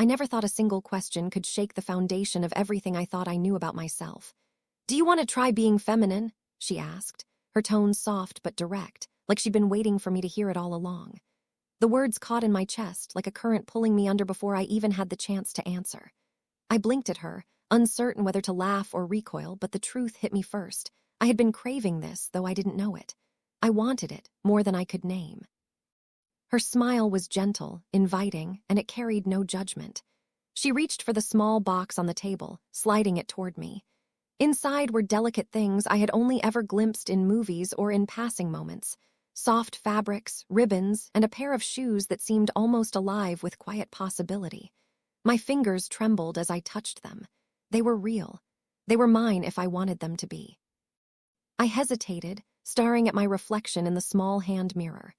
I never thought a single question could shake the foundation of everything I thought I knew about myself. "Do you want to try being feminine?" she asked, her tone soft but direct, like she'd been waiting for me to hear it all along. The words caught in my chest, like a current pulling me under before I even had the chance to answer. I blinked at her, uncertain whether to laugh or recoil, but the truth hit me first. I had been craving this, though I didn't know it. I wanted it more than I could name. Her smile was gentle, inviting, and it carried no judgment. She reached for the small box on the table, sliding it toward me. Inside were delicate things I had only ever glimpsed in movies or in passing moments. Soft fabrics, ribbons, and a pair of shoes that seemed almost alive with quiet possibility. My fingers trembled as I touched them. They were real. They were mine if I wanted them to be. I hesitated, staring at my reflection in the small hand mirror.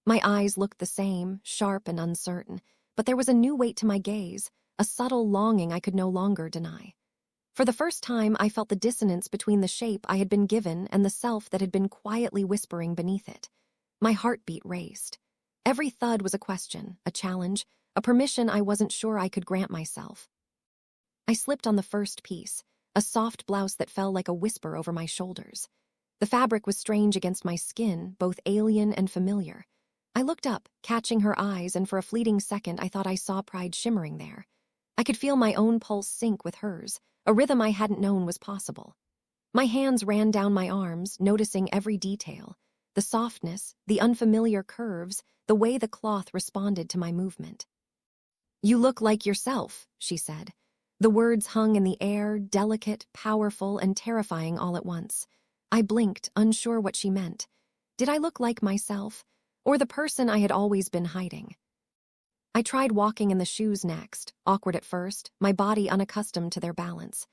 My eyes looked the same, sharp and uncertain, but there was a new weight to my gaze, a subtle longing I could no longer deny. For the first time, I felt the dissonance between the shape I had been given and the self that had been quietly whispering beneath it. My heartbeat raced. Every thud was a question, a challenge, a permission I wasn't sure I could grant myself. I slipped on the first piece, a soft blouse that fell like a whisper over my shoulders. The fabric was strange against my skin, both alien and familiar. I looked up, catching her eyes, and for a fleeting second I thought I saw pride shimmering there. I could feel my own pulse sync with hers, a rhythm I hadn't known was possible. My hands ran down my arms, noticing every detail. The softness, the unfamiliar curves, the way the cloth responded to my movement. "You look like yourself," she said. The words hung in the air, delicate, powerful, and terrifying all at once. I blinked, unsure what she meant. Did I look like myself, or the person I had always been hiding? I tried walking in the shoes next, awkward at first, my body unaccustomed to their balance.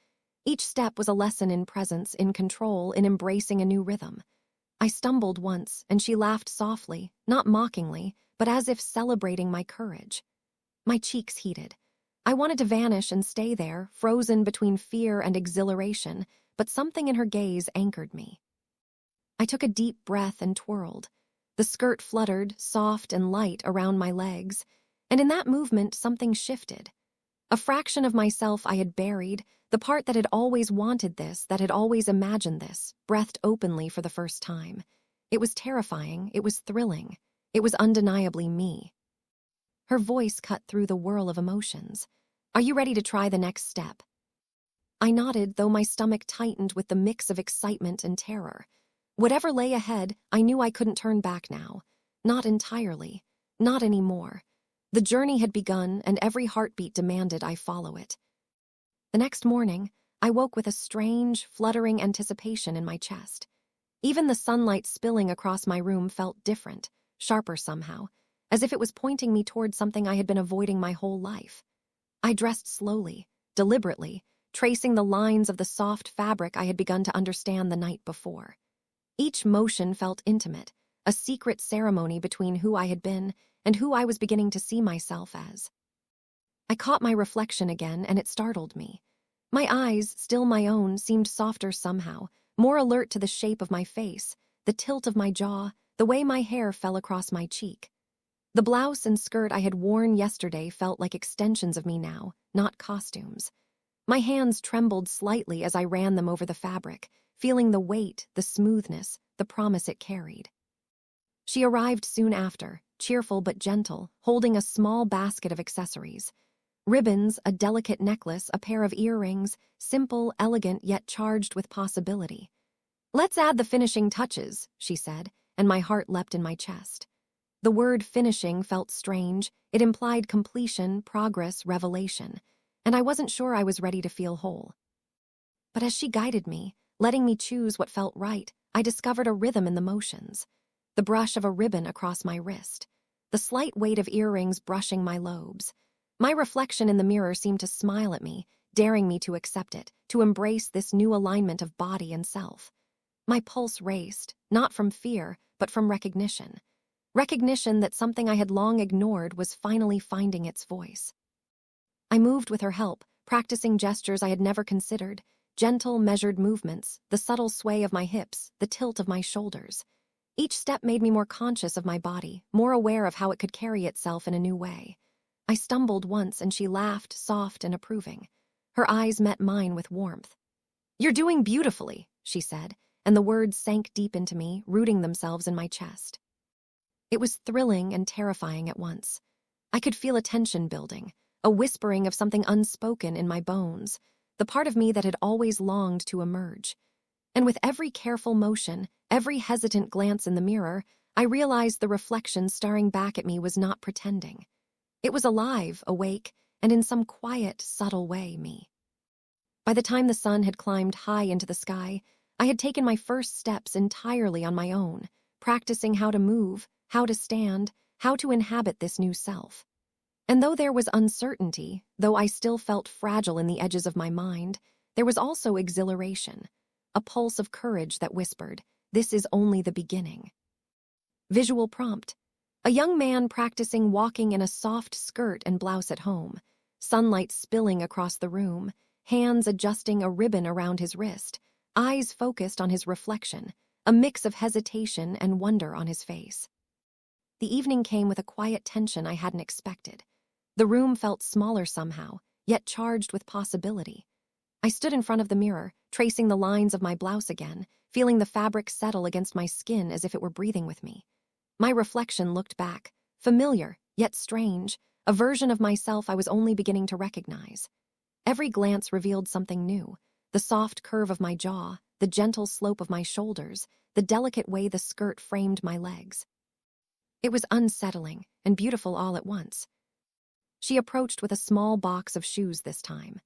Each step was a lesson in presence, in control, in embracing a new rhythm. I stumbled once, and she laughed softly, not mockingly, but as if celebrating my courage. My cheeks heated. I wanted to vanish and stay there, frozen between fear and exhilaration, but something in her gaze anchored me. I took a deep breath and twirled. The skirt fluttered, soft and light, around my legs, and in that movement something shifted. A fraction of myself I had buried, the part that had always wanted this, that had always imagined this, breathed openly for the first time. It was terrifying, it was thrilling, it was undeniably me. Her voice cut through the whirl of emotions. "Are you ready to try the next step?" I nodded, though my stomach tightened with the mix of excitement and terror. Whatever lay ahead, I knew I couldn't turn back now. Not entirely. Not anymore. The journey had begun, and every heartbeat demanded I follow it. The next morning, I woke with a strange, fluttering anticipation in my chest. Even the sunlight spilling across my room felt different, sharper somehow, as if it was pointing me toward something I had been avoiding my whole life. I dressed slowly, deliberately, tracing the lines of the soft fabric I had begun to understand the night before. Each motion felt intimate, a secret ceremony between who I had been and who I was beginning to see myself as. I caught my reflection again, and it startled me. My eyes, still my own, seemed softer somehow, more alert to the shape of my face, the tilt of my jaw, the way my hair fell across my cheek. The blouse and skirt I had worn yesterday felt like extensions of me now, not costumes. My hands trembled slightly as I ran them over the fabric, feeling the weight, the smoothness, the promise it carried. She arrived soon after, cheerful but gentle, holding a small basket of accessories. Ribbons, a delicate necklace, a pair of earrings, simple, elegant, yet charged with possibility. "Let's add the finishing touches," she said, and my heart leapt in my chest. The word finishing felt strange. It implied completion, progress, revelation, and I wasn't sure I was ready to feel whole. But as she guided me, letting me choose what felt right, I discovered a rhythm in the motions. The brush of a ribbon across my wrist, the slight weight of earrings brushing my lobes. My reflection in the mirror seemed to smile at me, daring me to accept it, to embrace this new alignment of body and self. My pulse raced, not from fear, but from recognition. Recognition that something I had long ignored was finally finding its voice. I moved with her help, practicing gestures I had never considered, gentle, measured movements, the subtle sway of my hips, the tilt of my shoulders. Each step made me more conscious of my body, more aware of how it could carry itself in a new way. I stumbled once and she laughed, soft and approving. Her eyes met mine with warmth. "You're doing beautifully," she said, and the words sank deep into me, rooting themselves in my chest. It was thrilling and terrifying at once. I could feel a tension building, a whispering of something unspoken in my bones, the part of me that had always longed to emerge. And with every careful motion, every hesitant glance in the mirror, I realized the reflection staring back at me was not pretending. It was alive, awake, and in some quiet, subtle way, me. By the time the sun had climbed high into the sky, I had taken my first steps entirely on my own, practicing how to move, how to stand, how to inhabit this new self. And though there was uncertainty, though I still felt fragile in the edges of my mind, there was also exhilaration, a pulse of courage that whispered, "This is only the beginning." Visual prompt. A young man practicing walking in a soft skirt and blouse at home, sunlight spilling across the room, hands adjusting a ribbon around his wrist, eyes focused on his reflection, a mix of hesitation and wonder on his face. The evening came with a quiet tension I hadn't expected. The room felt smaller somehow, yet charged with possibility. I stood in front of the mirror, tracing the lines of my blouse again, feeling the fabric settle against my skin as if it were breathing with me. My reflection looked back, familiar, yet strange, a version of myself I was only beginning to recognize. Every glance revealed something new, the soft curve of my jaw, the gentle slope of my shoulders, the delicate way the skirt framed my legs. It was unsettling and beautiful all at once. She approached with a small box of shoes this time.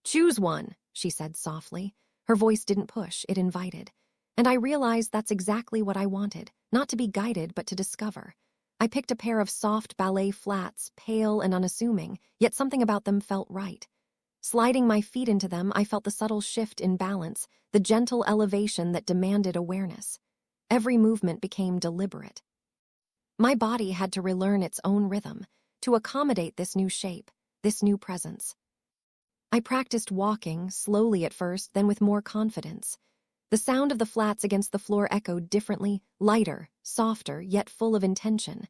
"Choose one," she said softly. Her voice didn't push, it invited. And I realized that's exactly what I wanted, not to be guided but to discover. I picked a pair of soft ballet flats, pale and unassuming, yet something about them felt right. Sliding my feet into them, I felt the subtle shift in balance, the gentle elevation that demanded awareness. Every movement became deliberate. My body had to relearn its own rhythm, to accommodate this new shape, this new presence. I practiced walking, slowly at first, then with more confidence. The sound of the flats against the floor echoed differently, lighter, softer, yet full of intention.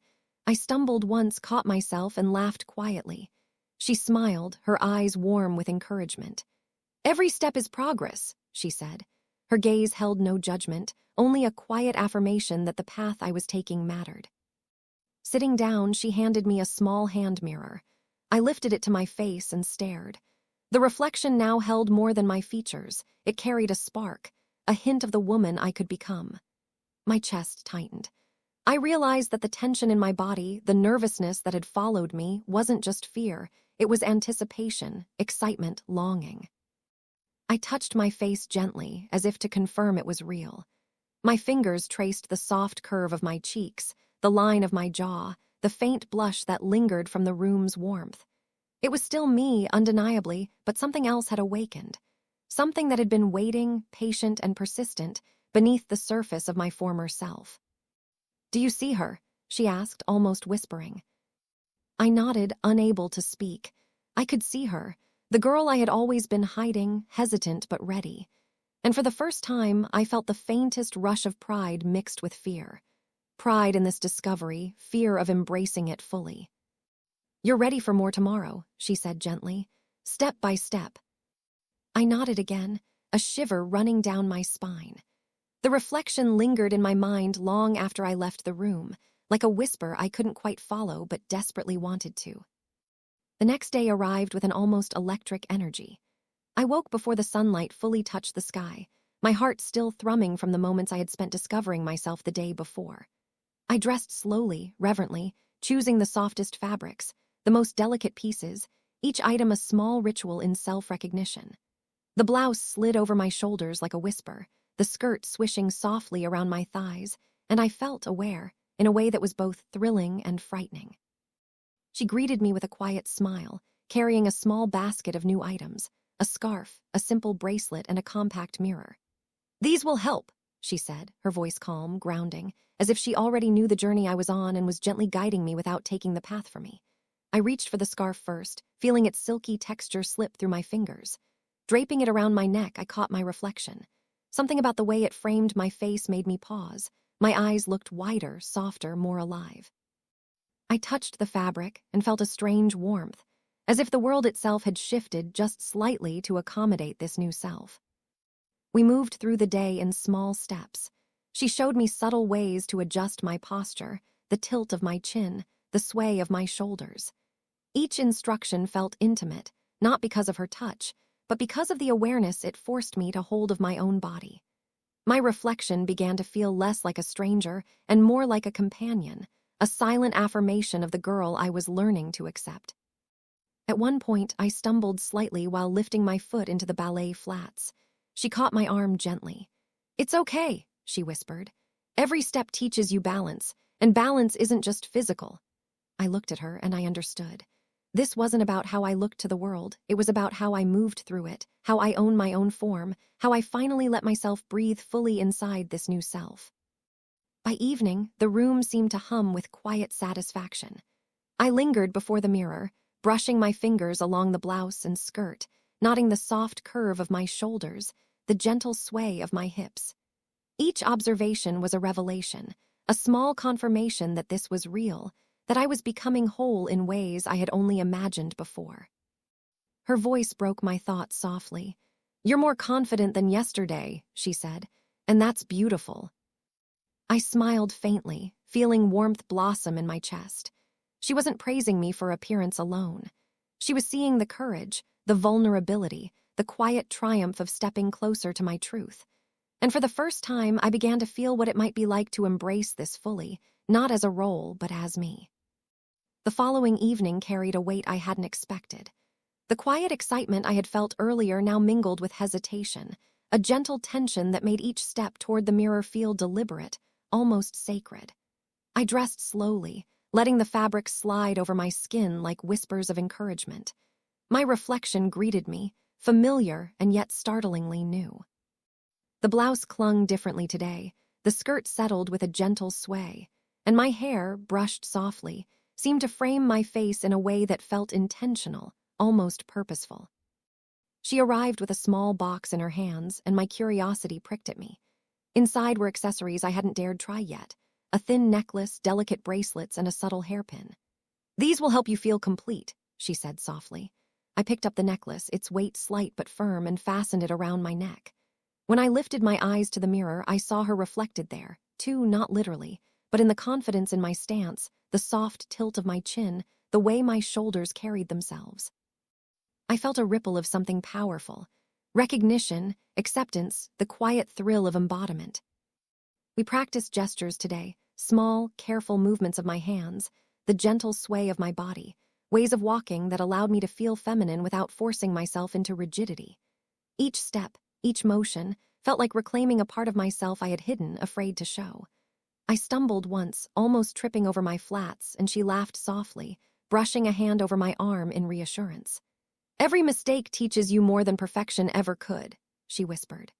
I stumbled once, caught myself, and laughed quietly. She smiled, her eyes warm with encouragement. "Every step is progress," she said. Her gaze held no judgment, only a quiet affirmation that the path I was taking mattered. Sitting down, she handed me a small hand mirror. I lifted it to my face and stared. The reflection now held more than my features. It carried a spark, a hint of the woman I could become. My chest tightened. I realized that the tension in my body, the nervousness that had followed me, wasn't just fear. It was anticipation, excitement, longing. I touched my face gently, as if to confirm it was real. My fingers traced the soft curve of my cheeks, the line of my jaw, the faint blush that lingered from the room's warmth. It was still me, undeniably, but something else had awakened. Something that had been waiting, patient and persistent, beneath the surface of my former self. "Do you see her?" she asked, almost whispering. I nodded, unable to speak. I could see her, the girl I had always been hiding, hesitant but ready. And for the first time, I felt the faintest rush of pride mixed with fear. Pride in this discovery, fear of embracing it fully. "You're ready for more tomorrow," she said gently, "step by step." I nodded again, a shiver running down my spine. The reflection lingered in my mind long after I left the room, like a whisper I couldn't quite follow but desperately wanted to. The next day arrived with an almost electric energy. I woke before the sunlight fully touched the sky, my heart still thrumming from the moments I had spent discovering myself the day before. I dressed slowly, reverently, choosing the softest fabrics, the most delicate pieces, each item a small ritual in self-recognition. The blouse slid over my shoulders like a whisper, the skirt swishing softly around my thighs, and I felt aware, in a way that was both thrilling and frightening. She greeted me with a quiet smile, carrying a small basket of new items, a scarf, a simple bracelet, and a compact mirror. "These will help," she said, her voice calm, grounding, as if she already knew the journey I was on and was gently guiding me without taking the path for me. I reached for the scarf first, feeling its silky texture slip through my fingers. Draping it around my neck, I caught my reflection. Something about the way it framed my face made me pause. My eyes looked wider, softer, more alive. I touched the fabric and felt a strange warmth, as if the world itself had shifted just slightly to accommodate this new self. We moved through the day in small steps. She showed me subtle ways to adjust my posture, the tilt of my chin, the sway of my shoulders. Each instruction felt intimate, not because of her touch, but because of the awareness it forced me to hold of my own body. My reflection began to feel less like a stranger and more like a companion, a silent affirmation of the girl I was learning to accept. At one point, I stumbled slightly while lifting my foot into the ballet flats. She caught my arm gently. "It's okay," she whispered. "Every step teaches you balance, and balance isn't just physical." I looked at her and I understood. This wasn't about how I looked to the world, it was about how I moved through it, how I owned my own form, how I finally let myself breathe fully inside this new self. By evening, the room seemed to hum with quiet satisfaction. I lingered before the mirror, brushing my fingers along the blouse and skirt, noting the soft curve of my shoulders, the gentle sway of my hips. Each observation was a revelation, a small confirmation that this was real, that I was becoming whole in ways I had only imagined before. Her voice broke my thoughts softly. "You're more confident than yesterday," she said, "and that's beautiful." I smiled faintly, feeling warmth blossom in my chest. She wasn't praising me for appearance alone. She was seeing the courage, the vulnerability, the quiet triumph of stepping closer to my truth. And for the first time, I began to feel what it might be like to embrace this fully, not as a role, but as me. The following evening carried a weight I hadn't expected. The quiet excitement I had felt earlier now mingled with hesitation, a gentle tension that made each step toward the mirror feel deliberate, almost sacred. I dressed slowly, letting the fabric slide over my skin like whispers of encouragement. My reflection greeted me, familiar and yet startlingly new. The blouse clung differently today, the skirt settled with a gentle sway, and my hair, brushed softly, seemed to frame my face in a way that felt intentional, almost purposeful. She arrived with a small box in her hands, and my curiosity pricked at me. Inside were accessories I hadn't dared try yet, a thin necklace, delicate bracelets, and a subtle hairpin. "These will help you feel complete," she said softly. I picked up the necklace, its weight slight but firm, and fastened it around my neck. When I lifted my eyes to the mirror, I saw her reflected there, too, not literally, but in the confidence in my stance, the soft tilt of my chin, the way my shoulders carried themselves. I felt a ripple of something powerful. Recognition, acceptance, the quiet thrill of embodiment. We practiced gestures today, small, careful movements of my hands, the gentle sway of my body, ways of walking that allowed me to feel feminine without forcing myself into rigidity. Each step, each motion, felt like reclaiming a part of myself I had hidden, afraid to show. I stumbled once, almost tripping over my flats, and she laughed softly, brushing a hand over my arm in reassurance. "Every mistake teaches you more than perfection ever could," she whispered.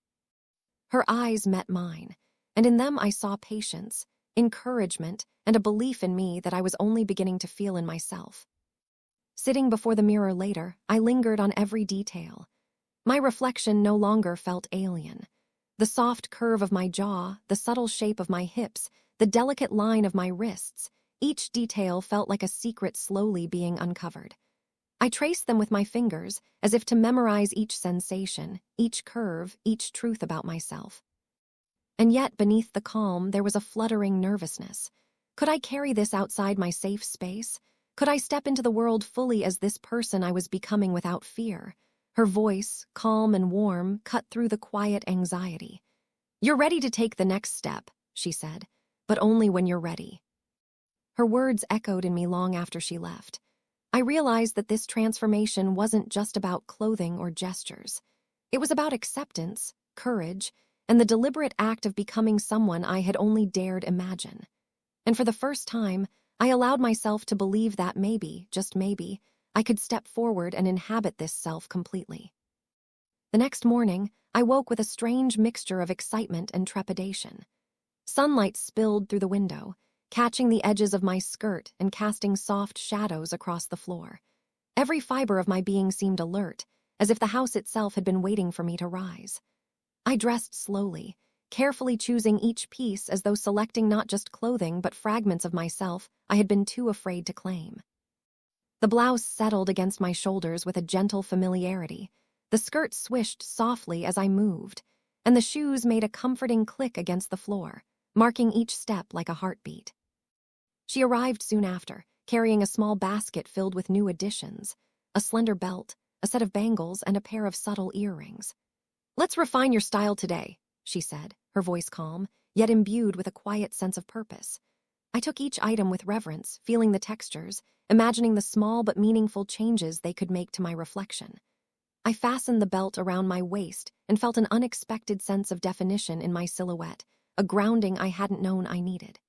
Her eyes met mine, and in them I saw patience, encouragement, and a belief in me that I was only beginning to feel in myself. Sitting before the mirror later, I lingered on every detail. My reflection no longer felt alien. The soft curve of my jaw, the subtle shape of my hips, the delicate line of my wrists, each detail felt like a secret slowly being uncovered. I traced them with my fingers, as if to memorize each sensation, each curve, each truth about myself. And yet, beneath the calm, there was a fluttering nervousness. Could I carry this outside my safe space? Could I step into the world fully as this person I was becoming without fear? Her voice, calm and warm, cut through the quiet anxiety. "You're ready to take the next step," she said, "but only when you're ready." Her words echoed in me long after she left. I realized that this transformation wasn't just about clothing or gestures. It was about acceptance, courage, and the deliberate act of becoming someone I had only dared imagine. And for the first time, I allowed myself to believe that maybe, just maybe, I could step forward and inhabit this self completely. The next morning, I woke with a strange mixture of excitement and trepidation. Sunlight spilled through the window, catching the edges of my skirt and casting soft shadows across the floor. Every fiber of my being seemed alert, as if the house itself had been waiting for me to rise. I dressed slowly, carefully choosing each piece as though selecting not just clothing but fragments of myself I had been too afraid to claim. The blouse settled against my shoulders with a gentle familiarity. The skirt swished softly as I moved, and the shoes made a comforting click against the floor, marking each step like a heartbeat. She arrived soon after, carrying a small basket filled with new additions, a slender belt, a set of bangles, and a pair of subtle earrings. "Let's refine your style today," she said, her voice calm, yet imbued with a quiet sense of purpose. I took each item with reverence, feeling the textures, imagining the small but meaningful changes they could make to my reflection. I fastened the belt around my waist and felt an unexpected sense of definition in my silhouette, a grounding I hadn't known I needed.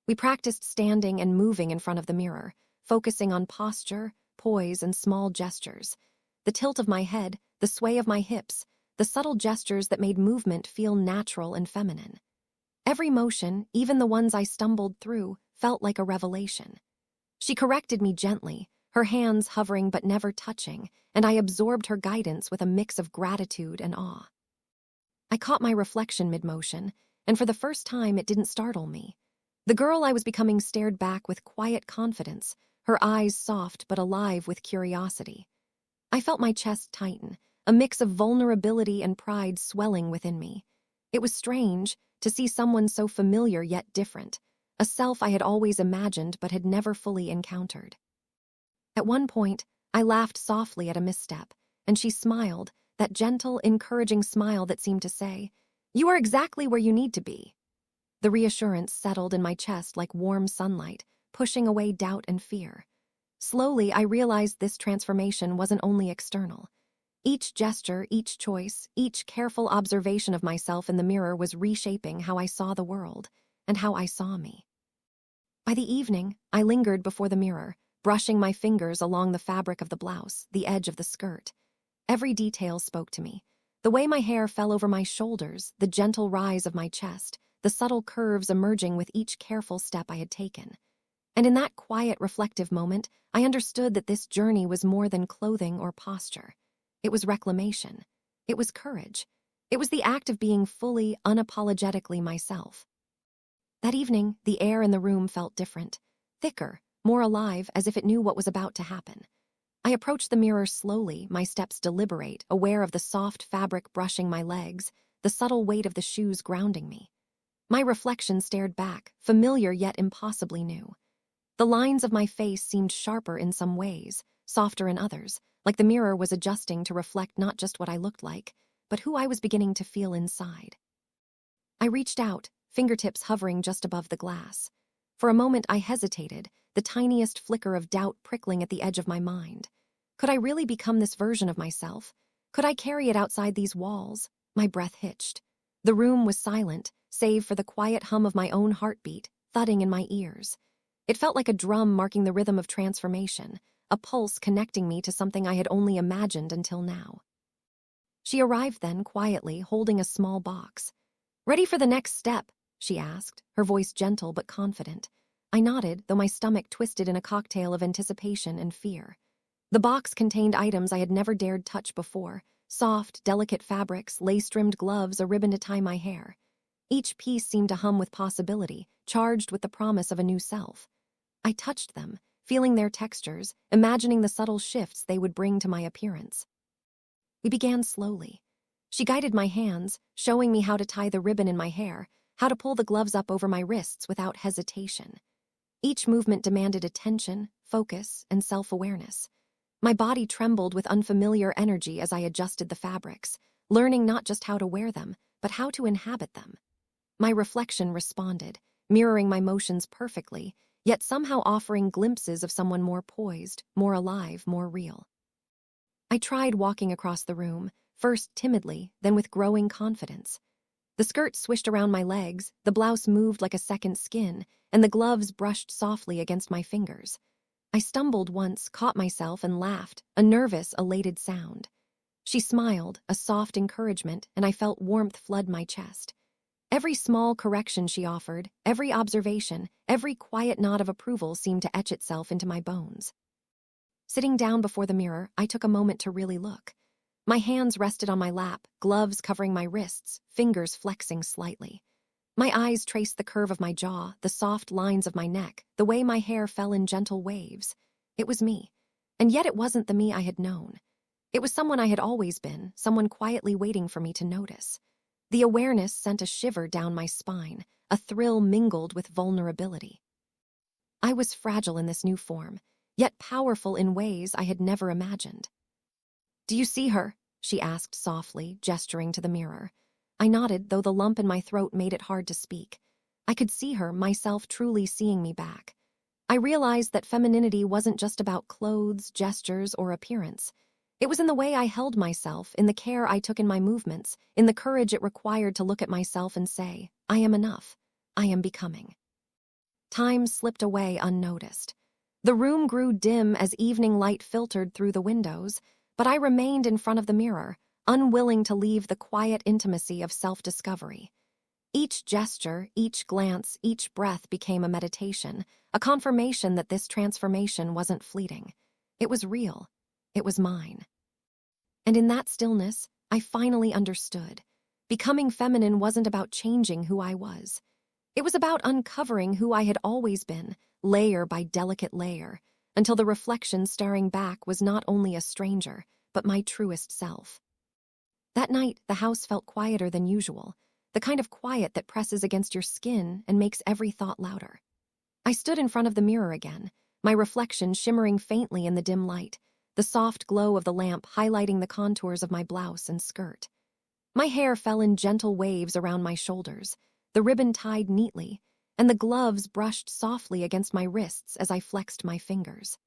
We practiced standing and moving in front of the mirror, focusing on posture, poise, and small gestures. The tilt of my head, the sway of my hips, the subtle gestures that made movement feel natural and feminine. Every motion, even the ones I stumbled through, felt like a revelation. She corrected me gently, her hands hovering but never touching, and I absorbed her guidance with a mix of gratitude and awe. I caught my reflection mid-motion, and for the first time it didn't startle me. The girl I was becoming stared back with quiet confidence, her eyes soft but alive with curiosity. I felt my chest tighten, a mix of vulnerability and pride swelling within me. It was strange to see someone so familiar yet different, a self I had always imagined but had never fully encountered. At one point, I laughed softly at a misstep, and she smiled, that gentle, encouraging smile that seemed to say, "You are exactly where you need to be." The reassurance settled in my chest like warm sunlight, pushing away doubt and fear. Slowly, I realized this transformation wasn't only external. Each gesture, each choice, each careful observation of myself in the mirror was reshaping how I saw the world and how I saw me. By the evening, I lingered before the mirror, brushing my fingers along the fabric of the blouse, the edge of the skirt. Every detail spoke to me. The way my hair fell over my shoulders, the gentle rise of my chest, the subtle curves emerging with each careful step I had taken. And in that quiet, reflective moment, I understood that this journey was more than clothing or posture. It was reclamation. It was courage. It was the act of being fully, unapologetically myself. That evening, the air in the room felt different, thicker, more alive, as if it knew what was about to happen. I approached the mirror slowly, my steps deliberate, aware of the soft fabric brushing my legs, the subtle weight of the shoes grounding me. My reflection stared back, familiar yet impossibly new. The lines of my face seemed sharper in some ways, softer in others, like the mirror was adjusting to reflect not just what I looked like, but who I was beginning to feel inside. I reached out, fingertips hovering just above the glass. For a moment I hesitated, the tiniest flicker of doubt prickling at the edge of my mind. Could I really become this version of myself? Could I carry it outside these walls? My breath hitched. The room was silent, save for the quiet hum of my own heartbeat, thudding in my ears. It felt like a drum marking the rhythm of transformation, a pulse connecting me to something I had only imagined until now. She arrived then, quietly, holding a small box. "Ready for the next step?" she asked, her voice gentle but confident. I nodded, though my stomach twisted in a cocktail of anticipation and fear. The box contained items I had never dared touch before, soft, delicate fabrics, lace-trimmed gloves, a ribbon to tie my hair. Each piece seemed to hum with possibility, charged with the promise of a new self. I touched them, feeling their textures, imagining the subtle shifts they would bring to my appearance. We began slowly. She guided my hands, showing me how to tie the ribbon in my hair, how to pull the gloves up over my wrists without hesitation. Each movement demanded attention, focus, and self-awareness. My body trembled with unfamiliar energy as I adjusted the fabrics, learning not just how to wear them, but how to inhabit them. My reflection responded, mirroring my motions perfectly, yet somehow offering glimpses of someone more poised, more alive, more real. I tried walking across the room, first timidly, then with growing confidence. The skirt swished around my legs, the blouse moved like a second skin, and the gloves brushed softly against my fingers. I stumbled once, caught myself, and laughed, a nervous, elated sound. She smiled, a soft encouragement, and I felt warmth flood my chest. Every small correction she offered, every observation, every quiet nod of approval seemed to etch itself into my bones. Sitting down before the mirror, I took a moment to really look. My hands rested on my lap, gloves covering my wrists, fingers flexing slightly. My eyes traced the curve of my jaw, the soft lines of my neck, the way my hair fell in gentle waves. It was me. And yet it wasn't the me I had known. It was someone I had always been, someone quietly waiting for me to notice. The awareness sent a shiver down my spine, a thrill mingled with vulnerability. I was fragile in this new form, yet powerful in ways I had never imagined. "Do you see her?" she asked softly, gesturing to the mirror. I nodded, though the lump in my throat made it hard to speak. I could see her, myself truly seeing me back. I realized that femininity wasn't just about clothes, gestures, or appearance. It was in the way I held myself, in the care I took in my movements, in the courage it required to look at myself and say, "I am enough. I am becoming." Time slipped away unnoticed. The room grew dim as evening light filtered through the windows, but I remained in front of the mirror, unwilling to leave the quiet intimacy of self-discovery. Each gesture, each glance, each breath became a meditation, a confirmation that this transformation wasn't fleeting. It was real. It was mine. And in that stillness, I finally understood. Becoming feminine wasn't about changing who I was. It was about uncovering who I had always been, layer by delicate layer, until the reflection staring back was not only a stranger, but my truest self. That night, the house felt quieter than usual, the kind of quiet that presses against your skin and makes every thought louder. I stood in front of the mirror again, my reflection shimmering faintly in the dim light, the soft glow of the lamp highlighting the contours of my blouse and skirt. My hair fell in gentle waves around my shoulders, the ribbon tied neatly, and the gloves brushed softly against my wrists as I flexed my fingers.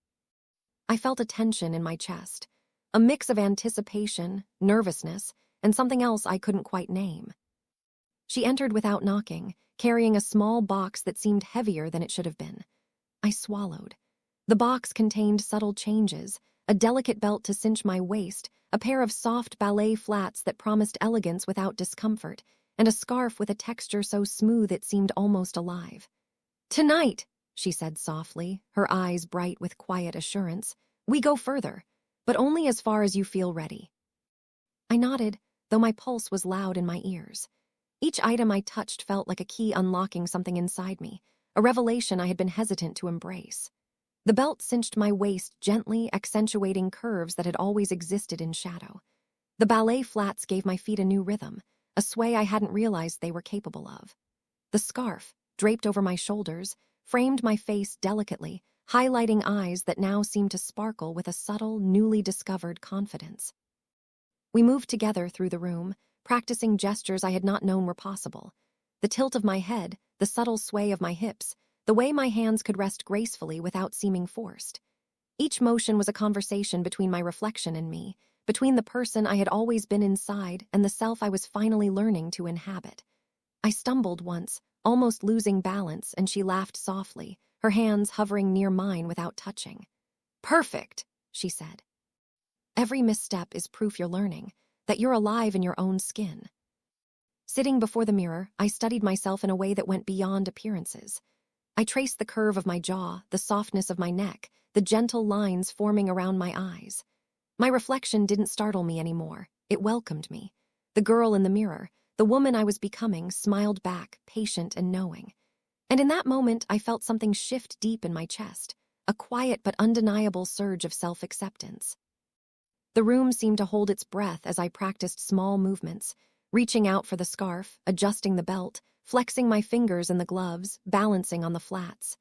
I felt a tension in my chest, a mix of anticipation, nervousness, and something else I couldn't quite name. She entered without knocking, carrying a small box that seemed heavier than it should have been. I swallowed. The box contained subtle changes, a delicate belt to cinch my waist, a pair of soft ballet flats that promised elegance without discomfort, and a scarf with a texture so smooth it seemed almost alive. "Tonight," she said softly, her eyes bright with quiet assurance, "we go further, but only as far as you feel ready." I nodded, though my pulse was loud in my ears. Each item I touched felt like a key unlocking something inside me, a revelation I had been hesitant to embrace. The belt cinched my waist gently, accentuating curves that had always existed in shadow. The ballet flats gave my feet a new rhythm, a sway I hadn't realized they were capable of. The scarf, draped over my shoulders, framed my face delicately, highlighting eyes that now seemed to sparkle with a subtle, newly discovered confidence. We moved together through the room, practicing gestures I had not known were possible. The tilt of my head, the subtle sway of my hips, the way my hands could rest gracefully without seeming forced. Each motion was a conversation between my reflection and me, between the person I had always been inside and the self I was finally learning to inhabit. I stumbled once, almost losing balance, and she laughed softly, her hands hovering near mine without touching. "Perfect," she said. "Every misstep is proof you're learning, that you're alive in your own skin." Sitting before the mirror, I studied myself in a way that went beyond appearances. I traced the curve of my jaw, the softness of my neck, the gentle lines forming around my eyes. My reflection didn't startle me anymore. It welcomed me. The girl in the mirror, the woman I was becoming, smiled back, patient and knowing. And in that moment, I felt something shift deep in my chest, a quiet but undeniable surge of self-acceptance. The room seemed to hold its breath as I practiced small movements, reaching out for the scarf, adjusting the belt, flexing my fingers in the gloves, balancing on the flats.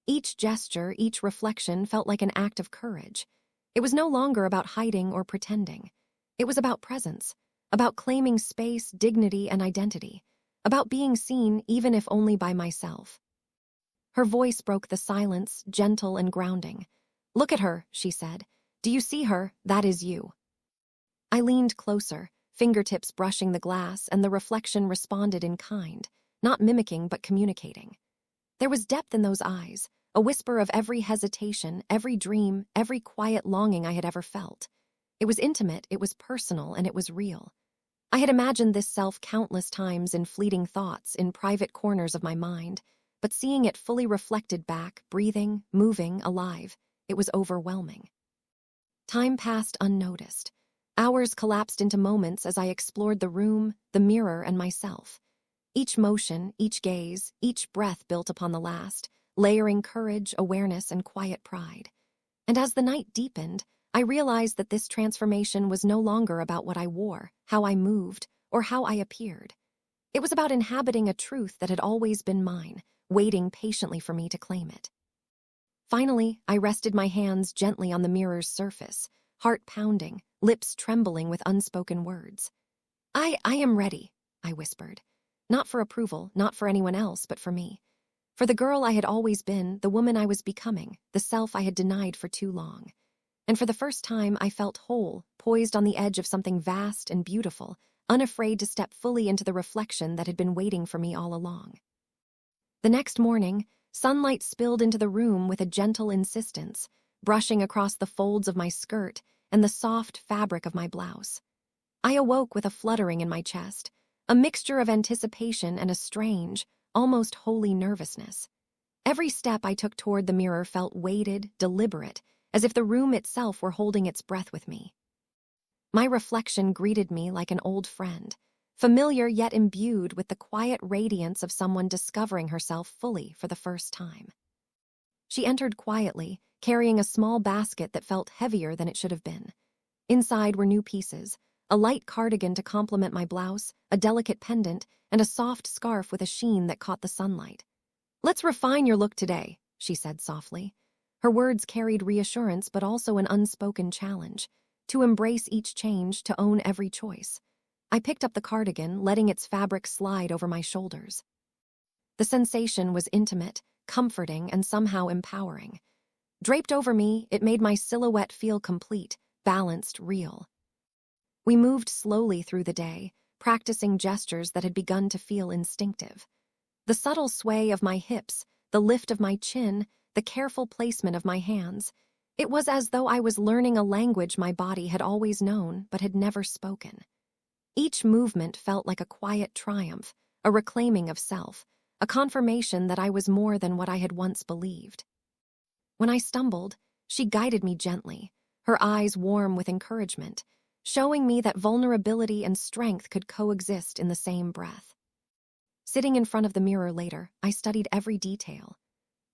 Each gesture, each reflection felt like an act of courage. It was no longer about hiding or pretending. It was about presence, about claiming space, dignity, and identity, about being seen even if only by myself. Her voice broke the silence, gentle and grounding. "Look at her," she said. "Do you see her? That is you." I leaned closer, fingertips brushing the glass, and the reflection responded in kind, not mimicking but communicating. There was depth in those eyes, a whisper of every hesitation, every dream, every quiet longing I had ever felt. It was intimate, it was personal, and it was real. I had imagined this self countless times in fleeting thoughts, in private corners of my mind, but seeing it fully reflected back, breathing, moving, alive, it was overwhelming. Time passed unnoticed. Hours collapsed into moments as I explored the room, the mirror, and myself. Each motion, each gaze, each breath built upon the last, layering courage, awareness, and quiet pride. And as the night deepened, I realized that this transformation was no longer about what I wore, how I moved, or how I appeared. It was about inhabiting a truth that had always been mine, waiting patiently for me to claim it. Finally, I rested my hands gently on the mirror's surface, heart pounding, lips trembling with unspoken words. I am ready, I whispered. Not for approval, not for anyone else, but for me. For the girl I had always been, the woman I was becoming, the self I had denied for too long. And for the first time, I felt whole, poised on the edge of something vast and beautiful, unafraid to step fully into the reflection that had been waiting for me all along. The next morning, sunlight spilled into the room with a gentle insistence, brushing across the folds of my skirt and the soft fabric of my blouse. I awoke with a fluttering in my chest, a mixture of anticipation and a strange, almost holy nervousness. Every step I took toward the mirror felt weighted, deliberate, as if the room itself were holding its breath with me. My reflection greeted me like an old friend, familiar yet imbued with the quiet radiance of someone discovering herself fully for the first time. She entered quietly, carrying a small basket that felt heavier than it should have been. Inside were new pieces, a light cardigan to complement my blouse, a delicate pendant, and a soft scarf with a sheen that caught the sunlight. "Let's refine your look today," she said softly. Her words carried reassurance but also an unspoken challenge, to embrace each change, to own every choice. I picked up the cardigan, letting its fabric slide over my shoulders. The sensation was intimate, comforting, and somehow empowering. Draped over me, it made my silhouette feel complete, balanced, real. We moved slowly through the day, practicing gestures that had begun to feel instinctive. The subtle sway of my hips, the lift of my chin, the careful placement of my hands. It was as though I was learning a language my body had always known but had never spoken. Each movement felt like a quiet triumph, a reclaiming of self, a confirmation that I was more than what I had once believed. When I stumbled, she guided me gently, her eyes warm with encouragement, showing me that vulnerability and strength could coexist in the same breath. Sitting in front of the mirror later, I studied every detail.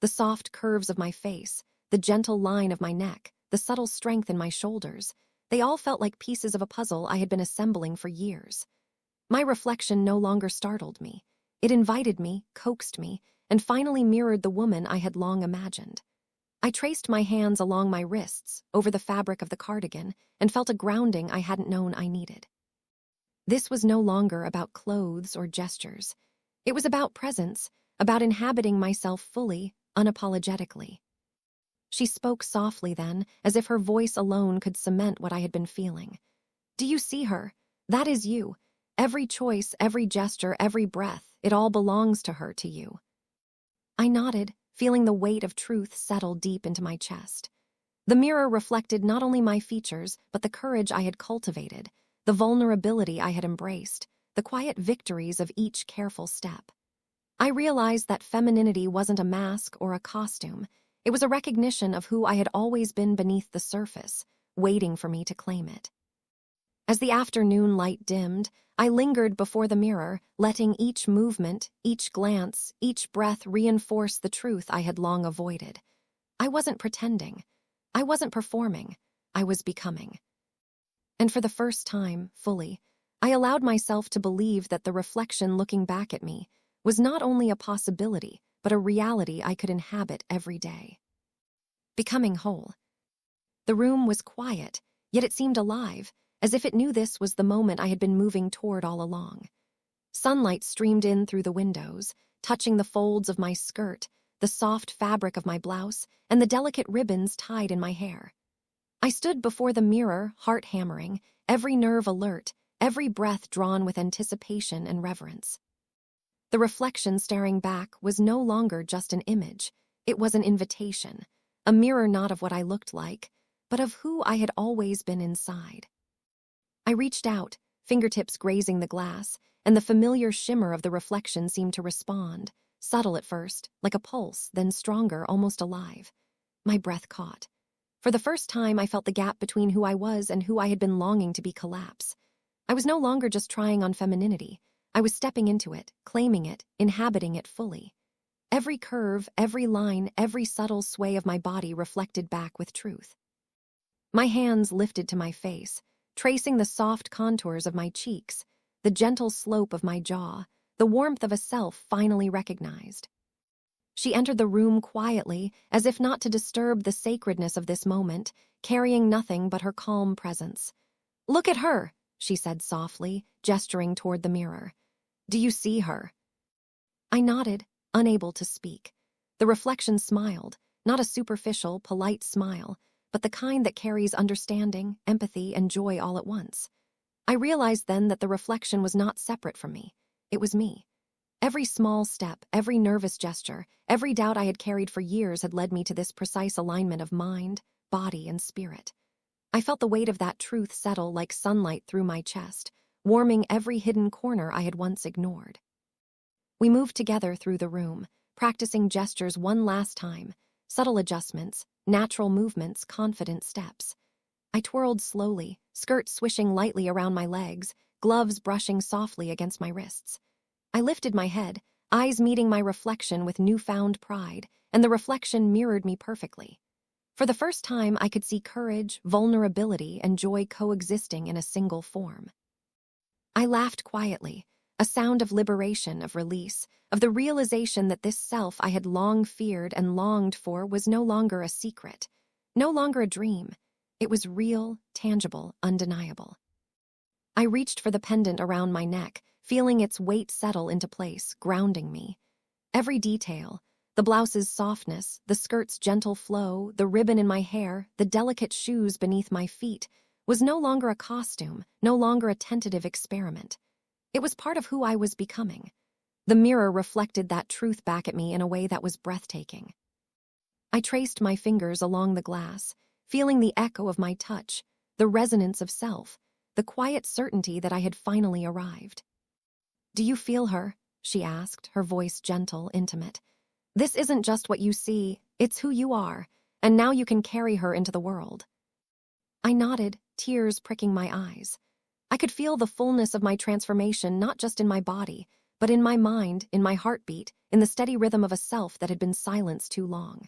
The soft curves of my face, the gentle line of my neck, the subtle strength in my shoulders, they all felt like pieces of a puzzle I had been assembling for years. My reflection no longer startled me. It invited me, coaxed me, and finally mirrored the woman I had long imagined. I traced my hands along my wrists, over the fabric of the cardigan, and felt a grounding I hadn't known I needed. This was no longer about clothes or gestures. It was about presence, about inhabiting myself fully, unapologetically. She spoke softly then, as if her voice alone could cement what I had been feeling. "Do you see her? That is you. Every choice, every gesture, every breath, it all belongs to her, to you." I nodded, feeling the weight of truth settle deep into my chest. The mirror reflected not only my features, but the courage I had cultivated, the vulnerability I had embraced, the quiet victories of each careful step. I realized that femininity wasn't a mask or a costume. It was a recognition of who I had always been beneath the surface, waiting for me to claim it. As the afternoon light dimmed, I lingered before the mirror, letting each movement, each glance, each breath reinforce the truth I had long avoided. I wasn't pretending. I wasn't performing. I was becoming. And for the first time, fully, I allowed myself to believe that the reflection looking back at me was not only a possibility, but a reality I could inhabit every day. Becoming whole. The room was quiet, yet it seemed alive, as if it knew this was the moment I had been moving toward all along. Sunlight streamed in through the windows, touching the folds of my skirt, the soft fabric of my blouse, and the delicate ribbons tied in my hair. I stood before the mirror, heart hammering, every nerve alert, every breath drawn with anticipation and reverence. The reflection staring back was no longer just an image. It was an invitation, a mirror not of what I looked like, but of who I had always been inside. I reached out, fingertips grazing the glass, and the familiar shimmer of the reflection seemed to respond, subtle at first, like a pulse, then stronger, almost alive. My breath caught. For the first time, I felt the gap between who I was and who I had been longing to be collapse. I was no longer just trying on femininity. I was stepping into it, claiming it, inhabiting it fully. Every curve, every line, every subtle sway of my body reflected back with truth. My hands lifted to my face, tracing the soft contours of my cheeks, the gentle slope of my jaw, the warmth of a self finally recognized. She entered the room quietly, as if not to disturb the sacredness of this moment, carrying nothing but her calm presence. "Look at her," she said softly, gesturing toward the mirror. "Do you see her?" I nodded, unable to speak. The reflection smiled, not a superficial, polite smile, but the kind that carries understanding, empathy, and joy all at once. I realized then that the reflection was not separate from me. It was me. Every small step, every nervous gesture, every doubt I had carried for years had led me to this precise alignment of mind, body, and spirit. I felt the weight of that truth settle like sunlight through my chest, warming every hidden corner I had once ignored. We moved together through the room, practicing gestures one last time, subtle adjustments, natural movements, confident steps. I twirled slowly, skirt swishing lightly around my legs, gloves brushing softly against my wrists. I lifted my head, eyes meeting my reflection with newfound pride, and the reflection mirrored me perfectly. For the first time, I could see courage, vulnerability, and joy coexisting in a single form. I laughed quietly, a sound of liberation, of release, of the realization that this self I had long feared and longed for was no longer a secret, no longer a dream. It was real, tangible, undeniable. I reached for the pendant around my neck, feeling its weight settle into place, grounding me. Every detail, the blouse's softness, the skirt's gentle flow, the ribbon in my hair, the delicate shoes beneath my feet, was no longer a costume, no longer a tentative experiment. It was part of who I was becoming. The mirror reflected that truth back at me in a way that was breathtaking. I traced my fingers along the glass, feeling the echo of my touch, the resonance of self, the quiet certainty that I had finally arrived. "Do you feel her?" she asked, her voice gentle, intimate. "This isn't just what you see, it's who you are, and now you can carry her into the world." I nodded, tears pricking my eyes. I could feel the fullness of my transformation not just in my body, but in my mind, in my heartbeat, in the steady rhythm of a self that had been silenced too long.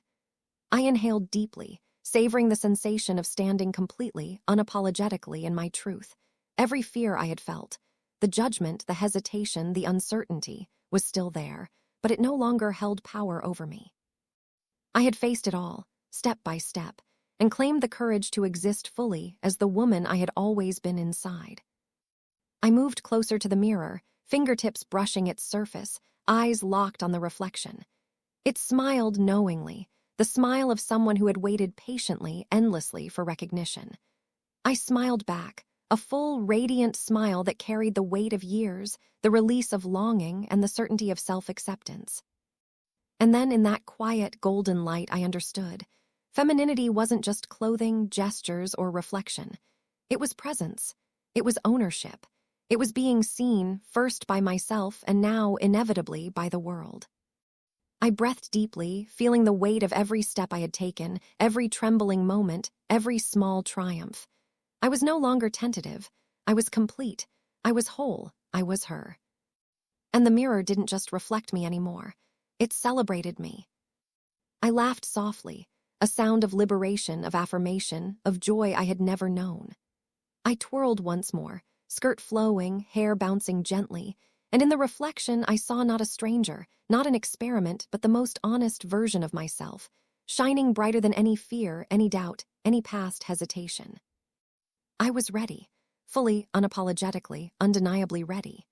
I inhaled deeply, savoring the sensation of standing completely, unapologetically in my truth. Every fear I had felt, the judgment, the hesitation, the uncertainty, was still there, but it no longer held power over me. I had faced it all, step by step, and claimed the courage to exist fully as the woman I had always been inside. I moved closer to the mirror, fingertips brushing its surface, eyes locked on the reflection. It smiled knowingly, the smile of someone who had waited patiently, endlessly for recognition. I smiled back, a full, radiant smile that carried the weight of years, the release of longing, and the certainty of self-acceptance. And then in that quiet, golden light, I understood. Femininity wasn't just clothing, gestures, or reflection. It was presence. It was ownership. It was being seen, first by myself and now, inevitably, by the world. I breathed deeply, feeling the weight of every step I had taken, every trembling moment, every small triumph. I was no longer tentative. I was complete. I was whole. I was her. And the mirror didn't just reflect me anymore. It celebrated me. I laughed softly, a sound of liberation, of affirmation, of joy I had never known. I twirled once more, skirt flowing, hair bouncing gently, and in the reflection I saw not a stranger, not an experiment, but the most honest version of myself, shining brighter than any fear, any doubt, any past hesitation. I was ready, fully, unapologetically, undeniably ready.